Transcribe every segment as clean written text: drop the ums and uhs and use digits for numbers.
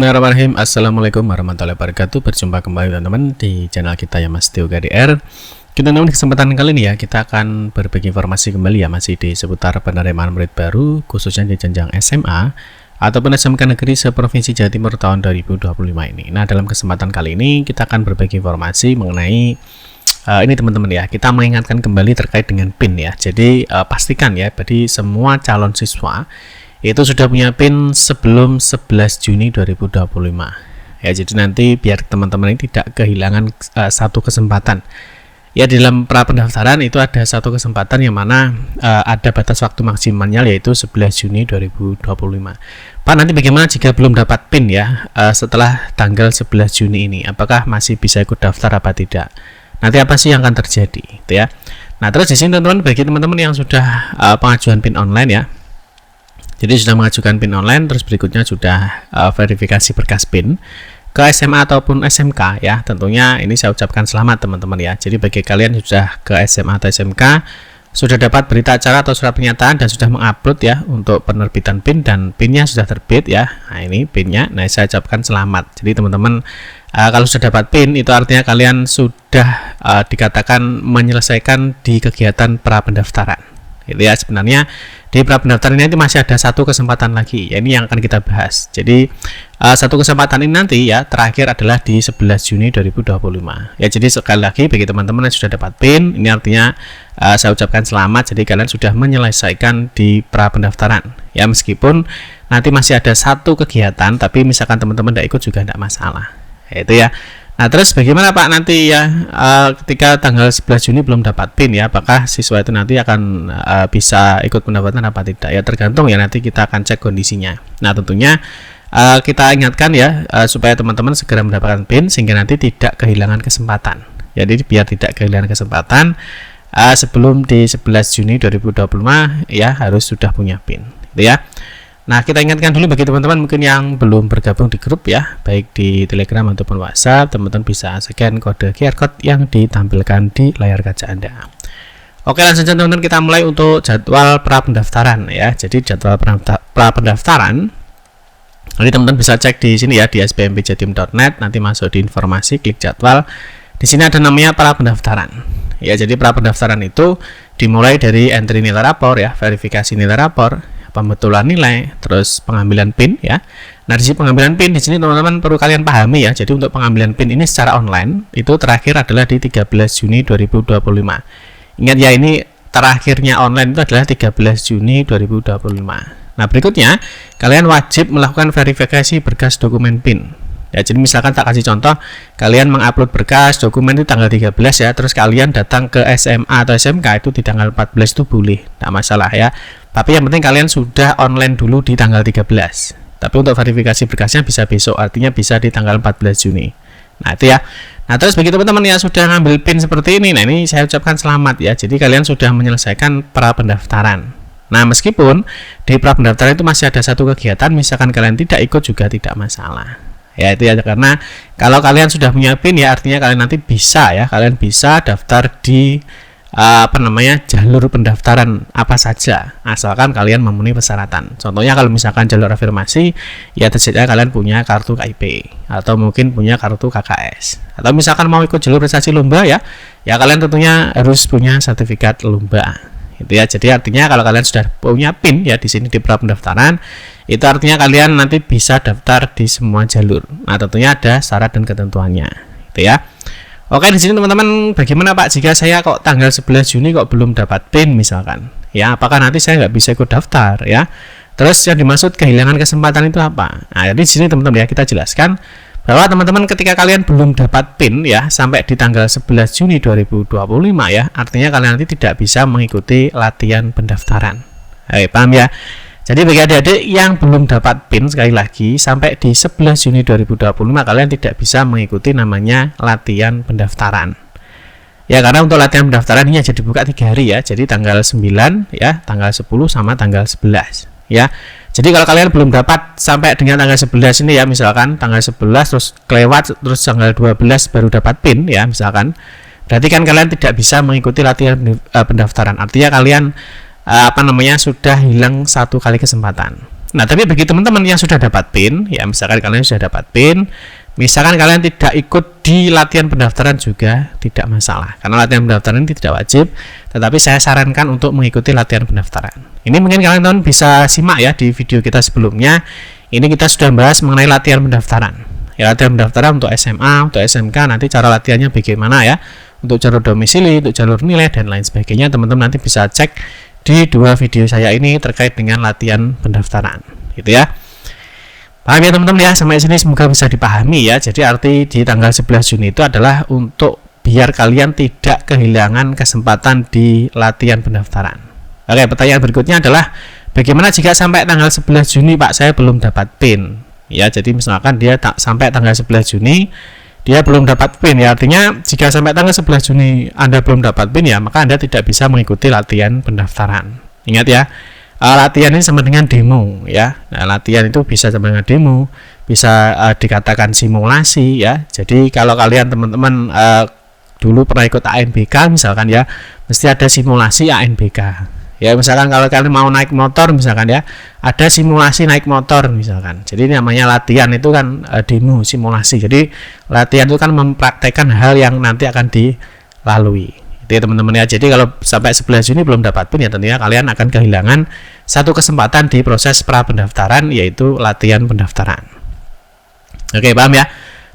Bismillahirrahmanirrahim. Assalamualaikum warahmatullahi wabarakatuh. Berjumpa kembali teman-teman di channel kita ya Mas Teo KDR. Kita di kesempatan kali ini ya kita akan berbagi informasi kembali ya masih di seputar penerimaan murid baru khususnya di jenjang SMA ataupun SMK Negeri seprovinsi Jawa Timur tahun 2025 ini. Nah, dalam kesempatan kali ini kita akan berbagi informasi mengenai ini teman-teman ya, kita mengingatkan kembali terkait dengan PIN ya. Jadi pastikan ya, jadi semua calon siswa itu sudah punya PIN sebelum 11 Juni 2025 ya. Jadi nanti biar teman-teman ini tidak kehilangan satu kesempatan ya. Di dalam pra pendaftaran itu ada satu kesempatan yang mana ada batas waktu maksimalnya yaitu 11 Juni 2025. Pak, nanti bagaimana jika belum dapat PIN ya setelah tanggal 11 Juni ini, apakah masih bisa ikut daftar apa tidak? Nanti apa sih yang akan terjadi gitu ya. Nah, terus di sini teman-teman, bagi teman-teman yang sudah pengajuan PIN online ya, jadi sudah mengajukan PIN online, terus berikutnya sudah verifikasi berkas PIN ke SMA ataupun SMK ya. Tentunya ini saya ucapkan selamat teman-teman ya. Jadi bagi kalian yang sudah ke SMA atau SMK, sudah dapat berita acara atau surat pernyataan dan sudah mengupload ya untuk penerbitan PIN dan PIN-nya sudah terbit ya. Nah, ini PIN-nya. Nah, saya ucapkan selamat. Jadi teman-teman kalau sudah dapat PIN itu artinya kalian sudah dikatakan menyelesaikan di kegiatan pra pendaftaran. Gitu ya. Sebenarnya di pra pendaftaran ini masih ada satu kesempatan lagi ya, ini yang akan kita bahas. Jadi satu kesempatan ini nanti ya terakhir adalah di 11 Juni 2025 ya. Jadi sekali lagi bagi teman-teman yang sudah dapat PIN, ini artinya saya ucapkan selamat. Jadi kalian sudah menyelesaikan di pra pendaftaran ya, meskipun nanti masih ada satu kegiatan, tapi misalkan teman-teman tidak ikut juga tidak masalah ya, itu ya. Nah, terus bagaimana Pak nanti ya ketika tanggal 11 Juni belum dapat PIN ya, apakah siswa itu nanti akan bisa ikut pendaftaran apa tidak ya? Tergantung ya, nanti kita akan cek kondisinya. Nah, tentunya kita ingatkan ya supaya teman-teman segera mendapatkan PIN sehingga nanti tidak kehilangan kesempatan. Jadi biar tidak kehilangan kesempatan sebelum di 11 Juni 2025 ya harus sudah punya PIN gitu ya. Nah, kita ingatkan dulu bagi teman-teman mungkin yang belum bergabung di grup ya, baik di Telegram ataupun WhatsApp, teman-teman bisa scan kode QR Code yang ditampilkan di layar kaca Anda. Oke, langsung saja teman-teman kita mulai untuk jadwal pra pendaftaran ya. Jadi jadwal pra pendaftaran nanti teman-teman bisa cek di sini ya di sbmpjatim.net, nanti masuk di informasi, klik jadwal. Di sini ada namanya pra pendaftaran. Ya, jadi pra pendaftaran itu dimulai dari entry nilai rapor ya, verifikasi nilai rapor, pembetulan nilai, terus pengambilan PIN ya. Nah, di sini pengambilan PIN di sini teman-teman perlu kalian pahami ya. Jadi untuk pengambilan PIN ini secara online itu terakhir adalah di 13 Juni 2025. Ingat ya, ini terakhirnya online itu adalah 13 Juni 2025. Nah, berikutnya kalian wajib melakukan verifikasi berkas dokumen PIN. Ya, jadi misalkan tak kasih contoh, kalian mengupload berkas dokumen di tanggal 13 ya, terus kalian datang ke SMA atau SMK itu di tanggal 14 itu boleh, tidak masalah ya. Tapi yang penting kalian sudah online dulu di tanggal 13. Tapi untuk verifikasi berkasnya bisa besok, artinya bisa di tanggal 14 Juni. Nah, itu ya. Nah, terus bagi teman-teman yang sudah ngambil PIN seperti ini, nah ini saya ucapkan selamat ya. Jadi kalian sudah menyelesaikan pra pendaftaran. Nah, meskipun di pra pendaftaran itu masih ada satu kegiatan, misalkan kalian tidak ikut juga tidak masalah. Ya, itu ya, karena kalau kalian sudah punya PIN ya artinya kalian nanti bisa ya, kalian bisa daftar di jalur pendaftaran apa saja asalkan kalian memenuhi persyaratan. Contohnya kalau misalkan jalur afirmasi ya tersedia kalian punya kartu KIP atau mungkin punya kartu KKS, atau misalkan mau ikut jalur prestasi lomba ya kalian tentunya harus punya sertifikat lomba itu ya. Jadi artinya kalau kalian sudah punya PIN ya di sini di pra pendaftaran itu artinya kalian nanti bisa daftar di semua jalur. Nah, tentunya ada syarat dan ketentuannya itu ya. Oke, di sini teman-teman, bagaimana Pak jika saya kok tanggal 11 Juni kok belum dapat PIN misalkan? Ya, apakah nanti saya nggak bisa ikut daftar ya? Terus yang dimaksud kehilangan kesempatan itu apa? Nah, jadi di sini teman-teman ya kita jelaskan bahwa teman-teman ketika kalian belum dapat PIN ya sampai di tanggal 11 Juni 2025 ya, artinya kalian nanti tidak bisa mengikuti latihan pendaftaran. Paham ya? Jadi bagi adik-adik yang belum dapat PIN sekali lagi sampai di 11 Juni 2025 kalian tidak bisa mengikuti namanya latihan pendaftaran. Ya, karena untuk latihan pendaftaran ini aja dibuka 3 hari ya. Jadi tanggal 9 ya, tanggal 10 sama tanggal 11 ya. Jadi kalau kalian belum dapat sampai dengan tanggal 11 ini ya, misalkan tanggal 11 terus kelewat terus tanggal 12 baru dapat PIN ya misalkan, berarti kan kalian tidak bisa mengikuti latihan pendaftaran. Artinya kalian sudah hilang satu kali kesempatan. Nah, tapi bagi teman-teman yang sudah dapat PIN, ya misalkan kalian sudah dapat PIN, misalkan kalian tidak ikut di latihan pendaftaran juga tidak masalah, karena latihan pendaftaran ini tidak wajib, tetapi saya sarankan untuk mengikuti latihan pendaftaran. Ini mungkin kalian bisa simak ya di video kita sebelumnya. Ini kita sudah bahas mengenai latihan pendaftaran. Ya, latihan pendaftaran untuk SMA, untuk SMK, nanti cara latihannya bagaimana ya, untuk jalur domisili, untuk jalur nilai, dan lain sebagainya. Teman-teman nanti bisa cek di 2 video saya ini terkait dengan latihan pendaftaran, gitu ya. Paham ya teman-teman ya, sampai sini semoga bisa dipahami ya. Jadi arti di tanggal 11 Juni itu adalah untuk biar kalian tidak kehilangan kesempatan di latihan pendaftaran. Oke, pertanyaan berikutnya adalah bagaimana jika sampai tanggal 11 Juni Pak saya belum dapat PIN? Ya, jadi misalkan dia sampai tanggal 11 Juni dia belum dapat PIN ya, artinya jika sampai tanggal 11 Juni Anda belum dapat PIN ya, maka Anda tidak bisa mengikuti latihan pendaftaran. Ingat ya, latihan ini sama dengan demo ya. Nah, latihan itu bisa sama dengan demo, bisa dikatakan simulasi ya. Jadi kalau kalian teman-teman dulu pernah ikut ANBK misalkan ya, mesti ada simulasi ANBK. Ya, misalkan kalau kalian mau naik motor misalkan ya, ada simulasi naik motor misalkan. Jadi ini namanya latihan itu kan demo, simulasi. Jadi latihan itu kan mempraktekkan hal yang nanti akan dilalui. Itu ya teman-teman ya. Jadi kalau sampai 11 Juni belum dapat PIN ya tentunya kalian akan kehilangan satu kesempatan di proses pra pendaftaran, yaitu latihan pendaftaran. Oke, paham ya?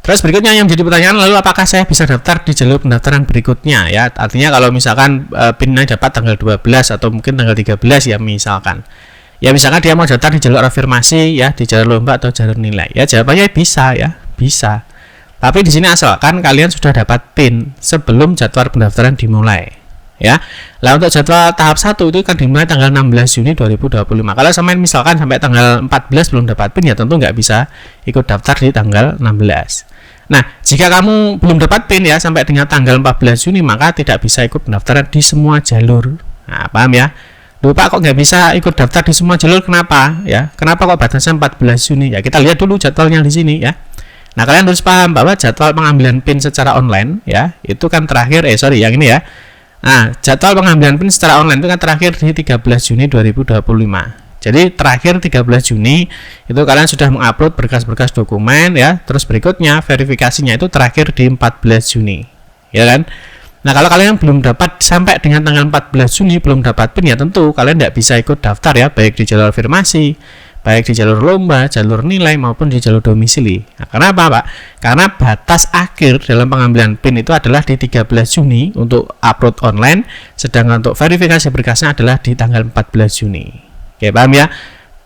Terus berikutnya yang menjadi pertanyaan, lalu apakah saya bisa daftar di jalur pendaftaran berikutnya ya? Artinya kalau misalkan PIN-nya dapat tanggal 12 atau mungkin tanggal 13 ya misalkan. Ya misalkan dia mau daftar di jalur afirmasi ya, di jalur lomba atau jalur nilai. Ya jawabannya bisa ya, bisa. Tapi di sini asalkan kalian sudah dapat PIN sebelum jadwal pendaftaran dimulai. Ya. Lah untuk jadwal tahap 1 itu kan dimulai tanggal 16 Juni 2025. Kalau sampai misalkan sampai tanggal 14 belum dapat PIN ya tentu nggak bisa ikut daftar di tanggal 16. Nah, jika kamu belum dapat PIN ya sampai dengan tanggal 14 Juni maka tidak bisa ikut pendaftaran di semua jalur. Nah, paham ya? Loh Pak, kok nggak bisa ikut daftar di semua jalur? Kenapa? Ya, kenapa kok batasnya 14 Juni? Ya, kita lihat dulu jadwalnya di sini ya. Nah, kalian harus paham bahwa jadwal pengambilan PIN secara online ya, itu kan terakhir yang ini ya. Nah, jadwal pengambilan PIN secara online itu kan terakhir di 13 Juni 2025. Jadi terakhir 13 Juni itu kalian sudah mengupload berkas-berkas dokumen ya. Terus berikutnya verifikasinya itu terakhir di 14 Juni. Ya kan? Nah, kalau kalian belum dapat sampai dengan tanggal 14 Juni belum dapat PIN ya tentu kalian tidak bisa ikut daftar ya, baik di jalur afirmasi, baik di jalur lomba, jalur nilai maupun di jalur domisili. Nah, kenapa Pak? Karena batas akhir dalam pengambilan PIN itu adalah di 13 Juni untuk upload online, sedangkan untuk verifikasi berkasnya adalah di tanggal 14 Juni. Oke, paham ya?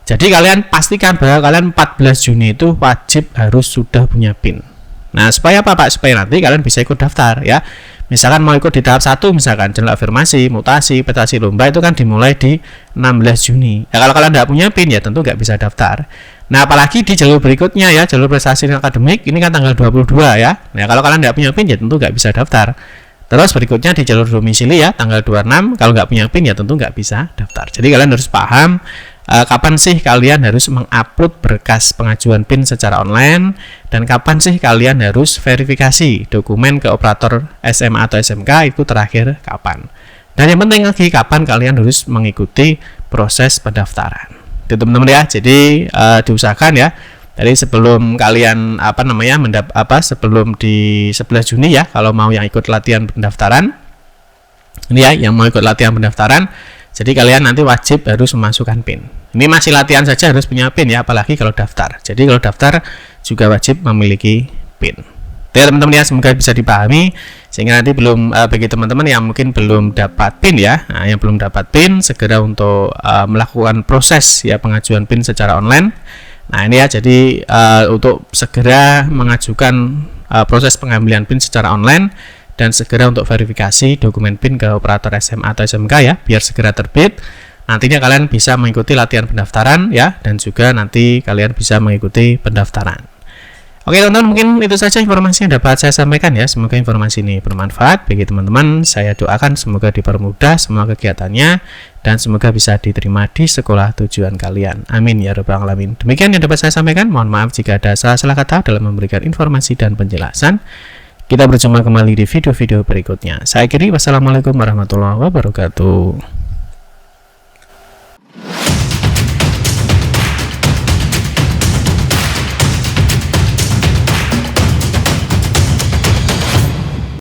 Jadi kalian pastikan bahwa kalian 14 Juni itu wajib harus sudah punya PIN. Nah, supaya apa Pak? Supaya nanti kalian bisa ikut daftar ya. Misalkan mau ikut di tahap 1 misalkan jalur afirmasi, mutasi, prestasi lomba itu kan dimulai di 16 Juni. Ya, kalau kalian tidak punya PIN ya tentu nggak bisa daftar. Nah, apalagi di jalur berikutnya ya, jalur prestasi akademik ini kan tanggal 22 ya. Nah, kalau kalian tidak punya PIN ya tentu nggak bisa daftar. Terus berikutnya di jalur domisili ya tanggal 26, kalau nggak punya PIN ya tentu nggak bisa daftar. Jadi kalian harus paham kapan sih kalian harus mengupload berkas pengajuan PIN secara online dan kapan sih kalian harus verifikasi dokumen ke operator SMA atau SMK itu terakhir kapan. Dan yang penting lagi kapan kalian harus mengikuti proses pendaftaran. Itu teman-teman ya. Jadi diusahakan ya. Jadi sebelum kalian sebelum di 11 Juni ya, kalau mau yang ikut latihan pendaftaran, ini ya, yang mau ikut latihan pendaftaran, jadi kalian nanti wajib harus memasukkan PIN. Ini masih latihan saja harus punya PIN ya, apalagi kalau daftar. Jadi kalau daftar juga wajib memiliki PIN. Oke teman-teman ya, semoga bisa dipahami sehingga nanti bagi teman-teman yang mungkin belum dapat PIN ya, nah, yang belum dapat PIN segera untuk melakukan proses ya pengajuan PIN secara online. Nah ini ya, jadi untuk segera mengajukan proses pengambilan PIN secara online dan segera untuk verifikasi dokumen PIN ke operator SMA atau SMK ya, biar segera terbit. Nantinya kalian bisa mengikuti latihan pendaftaran ya, dan juga nanti kalian bisa mengikuti pendaftaran. Oke teman-teman, mungkin itu saja informasi yang dapat saya sampaikan ya. Semoga informasi ini bermanfaat bagi teman-teman. Saya doakan semoga dipermudah semua kegiatannya dan semoga bisa diterima di sekolah tujuan kalian. Amin ya rabbal alamin. Demikian yang dapat saya sampaikan. Mohon maaf jika ada salah-salah kata dalam memberikan informasi dan penjelasan. Kita berjumpa kembali di video-video berikutnya. Saya akhiri, wassalamualaikum warahmatullahi wabarakatuh.